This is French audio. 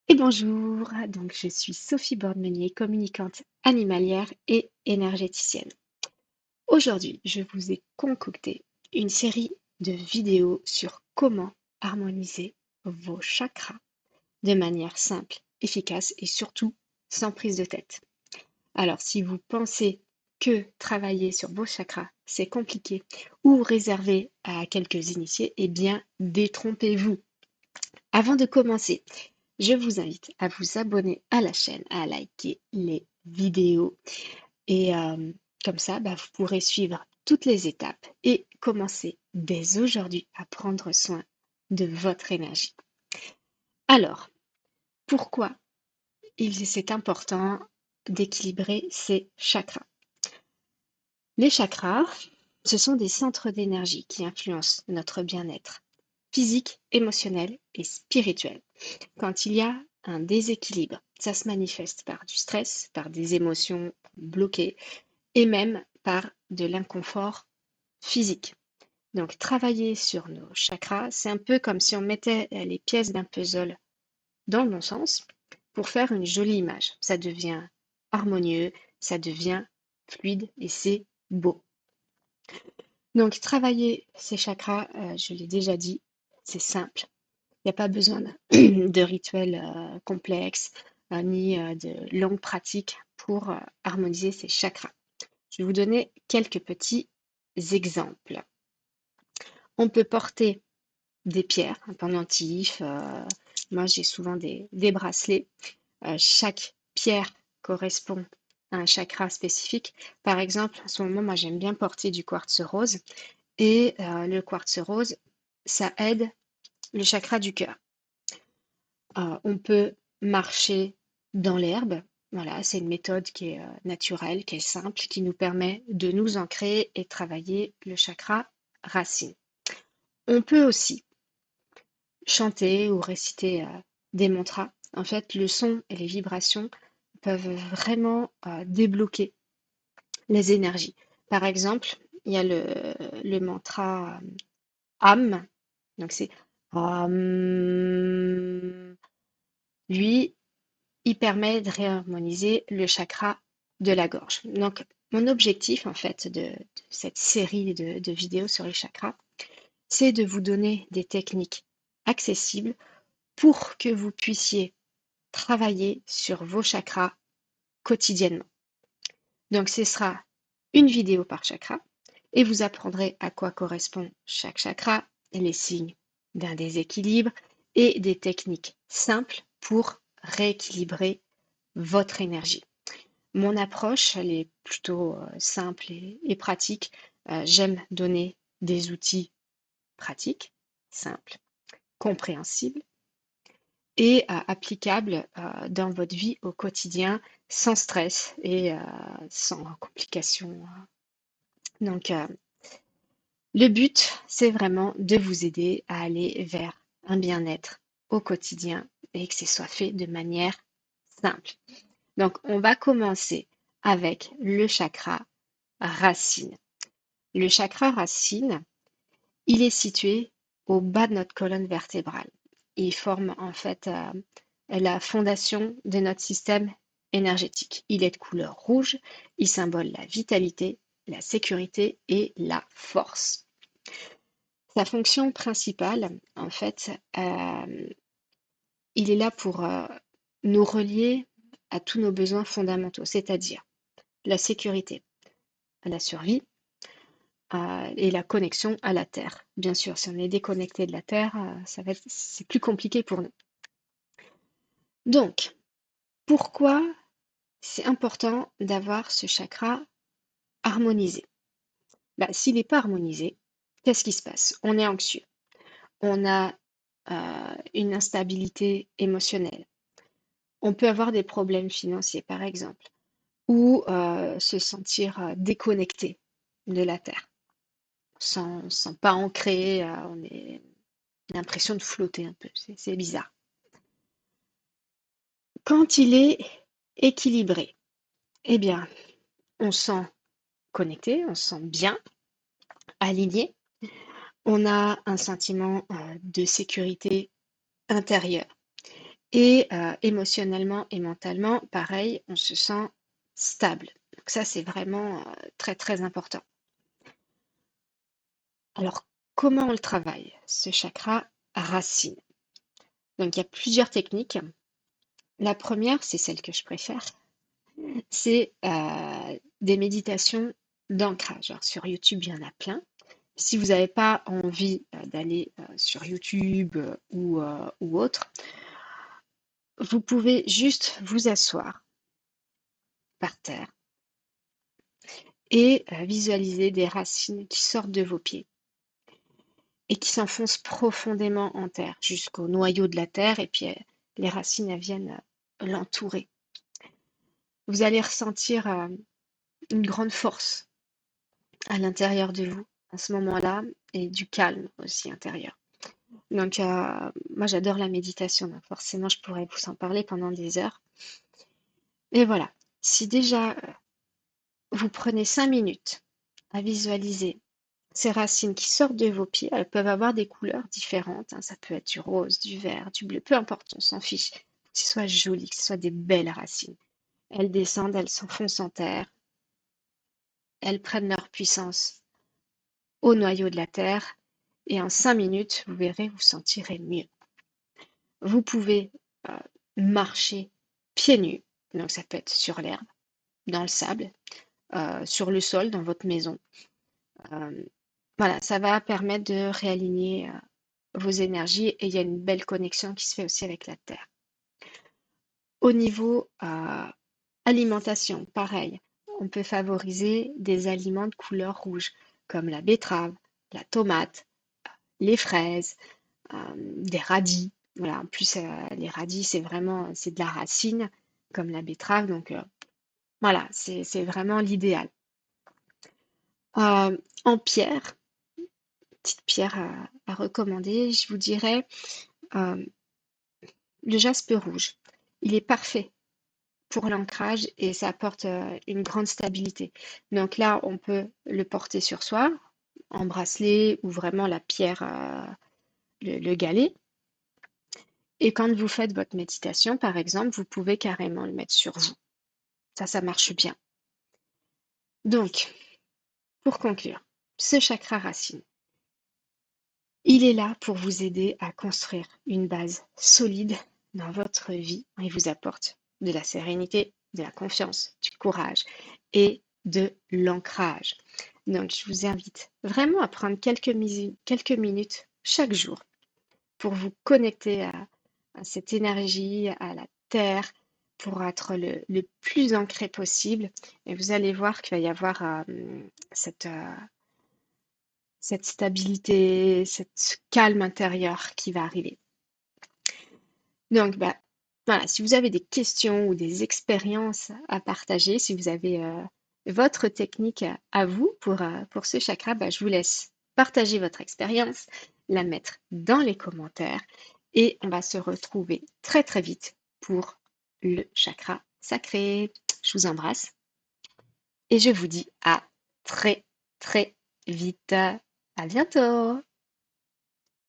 Et bonjour, donc je suis Sophie Bordemeunier, communicante animalière et énergéticienne. Aujourd'hui, je vous ai concocté une série de vidéos sur comment harmoniser vos chakras de manière simple, efficace et surtout sans prise de tête. Alors, si vous pensez que travailler sur vos chakras, c'est compliqué ou réservé à quelques initiés, eh bien, détrompez-vous. Avant de commencer, je vous invite à vous abonner à la chaîne, à liker les vidéos et comme ça, vous pourrez suivre toutes les étapes et commencer dès aujourd'hui à prendre soin de votre énergie. Alors, pourquoi c'est important d'équilibrer ces chakras? Les chakras, ce sont des centres d'énergie qui influencent notre bien-être physique, émotionnel et spirituel. Quand il y a un déséquilibre, ça se manifeste par du stress, par des émotions bloquées et même par de l'inconfort physique. Donc, travailler sur nos chakras, c'est un peu comme si on mettait les pièces d'un puzzle dans le bon sens pour faire une jolie image. Ça devient harmonieux, ça devient fluide et c'est beau. Donc, travailler ces chakras, je l'ai déjà dit, c'est simple. Il n'y a pas besoin de rituels complexes ni de longues pratiques pour harmoniser ces chakras. Je vais vous donner quelques petits exemples. On peut porter des pierres, un pendentif. Moi, j'ai souvent des bracelets. Chaque pierre correspond à un chakra spécifique. Par exemple, en ce moment, moi, j'aime bien porter du quartz rose. Et le quartz rose, ça aide le chakra du cœur. On peut marcher dans l'herbe. Voilà, c'est une méthode qui est naturelle, qui est simple, qui nous permet de nous ancrer et travailler le chakra racine. On peut aussi chanter ou réciter des mantras. En fait, le son et les vibrations peuvent vraiment débloquer les énergies. Par exemple, il y a le mantra Am, donc c'est Am. Lui, il permet de réharmoniser le chakra de la gorge. Donc, mon objectif, en fait, de cette série de vidéos sur les chakras, c'est de vous donner des techniques accessibles pour que vous puissiez travailler sur vos chakras quotidiennement. Donc, ce sera une vidéo par chakra et vous apprendrez à quoi correspond chaque chakra, les signes d'un déséquilibre et des techniques simples pour rééquilibrer votre énergie. Mon approche, elle est plutôt simple et pratique. J'aime donner des outils pratiques, simples, compréhensibles et applicables dans votre vie au quotidien sans stress et sans complications. Donc, le but, c'est vraiment de vous aider à aller vers un bien-être au quotidien et que ce soit fait de manière simple. Donc, on va commencer avec le chakra racine. Le chakra racine, il est situé au bas de notre colonne vertébrale. Il forme en fait la fondation de notre système énergétique. Il est de couleur rouge, il symbole la vitalité, la sécurité et la force. Sa fonction principale, en fait, il est là pour nous relier à tous nos besoins fondamentaux, c'est-à-dire la sécurité, la survie et la connexion à la Terre. Bien sûr, si on est déconnecté de la Terre, c'est plus compliqué pour nous. Donc, pourquoi c'est important d'avoir ce chakra harmonisé? S'il n'est pas harmonisé, qu'est-ce qui se passe? On est anxieux, on a une instabilité émotionnelle, on peut avoir des problèmes financiers, par exemple, ou se sentir déconnecté de la Terre. Sans pas ancré, on a l'impression de flotter un peu, c'est bizarre. Quand il est équilibré, eh bien, on se sent connecté, on se sent bien, aligné, on a un sentiment de sécurité intérieure Et émotionnellement et mentalement, pareil, on se sent stable. Donc ça, c'est vraiment très, très important. Alors, comment on le travaille, ce chakra racine? Donc, il y a plusieurs techniques. La première, c'est celle que je préfère, c'est des méditations d'ancrage. Alors, sur YouTube, il y en a plein. Si vous n'avez pas envie d'aller sur YouTube ou autre, vous pouvez juste vous asseoir par terre et visualiser des racines qui sortent de vos pieds et qui s'enfoncent profondément en terre, jusqu'au noyau de la terre, et puis les racines elles viennent l'entourer. Vous allez ressentir une grande force à l'intérieur de vous à ce moment-là et du calme aussi intérieur. Donc, moi j'adore la méditation, donc forcément je pourrais vous en parler pendant des heures. Et voilà, si déjà vous prenez 5 minutes à visualiser ces racines qui sortent de vos pieds, elles peuvent avoir des couleurs différentes, hein. Ça peut être du rose, du vert, du bleu, peu importe, on s'en fiche. Que ce soit joli, que ce soit des belles racines. Elles descendent, elles s'enfoncent en terre, elles prennent leur puissance au noyau de la terre, et en 5 minutes, vous verrez, vous sentirez mieux. Vous pouvez euh, marcher pieds nus, donc ça peut être sur l'herbe, dans le sable, sur le sol, dans votre maison. Euh, voilà, ça va permettre de réaligner vos énergies et il y a une belle connexion qui se fait aussi avec la terre. Au niveau alimentation, pareil, on peut favoriser des aliments de couleur rouge comme la betterave, la tomate, les fraises, des radis. Voilà, en plus, les radis, c'est de la racine comme la betterave, donc voilà, c'est vraiment l'idéal. En pierre, petite pierre à recommander, je vous dirais euh, le jaspe rouge. Il est parfait pour l'ancrage et ça apporte une grande stabilité. Donc là, on peut le porter sur soi, en bracelet ou vraiment la pierre, le galet. Et quand vous faites votre méditation, par exemple, vous pouvez carrément le mettre sur vous. Ça marche bien. Donc, pour conclure, ce chakra racine, il est là pour vous aider à construire une base solide dans votre vie. Il vous apporte de la sérénité, de la confiance, du courage et de l'ancrage. Donc, je vous invite vraiment à prendre quelques minutes chaque jour pour vous connecter à cette énergie, à la terre, pour être le plus ancré possible. Et vous allez voir qu'il va y avoir cette, cette stabilité, ce calme intérieur qui va arriver. Donc, bah, voilà, si vous avez des questions ou des expériences à partager, si vous avez votre technique à vous pour ce chakra, bah, je vous laisse partager votre expérience, la mettre dans les commentaires et on va se retrouver très très vite pour le chakra sacré. Je vous embrasse et je vous dis à très très vite. À bientôt!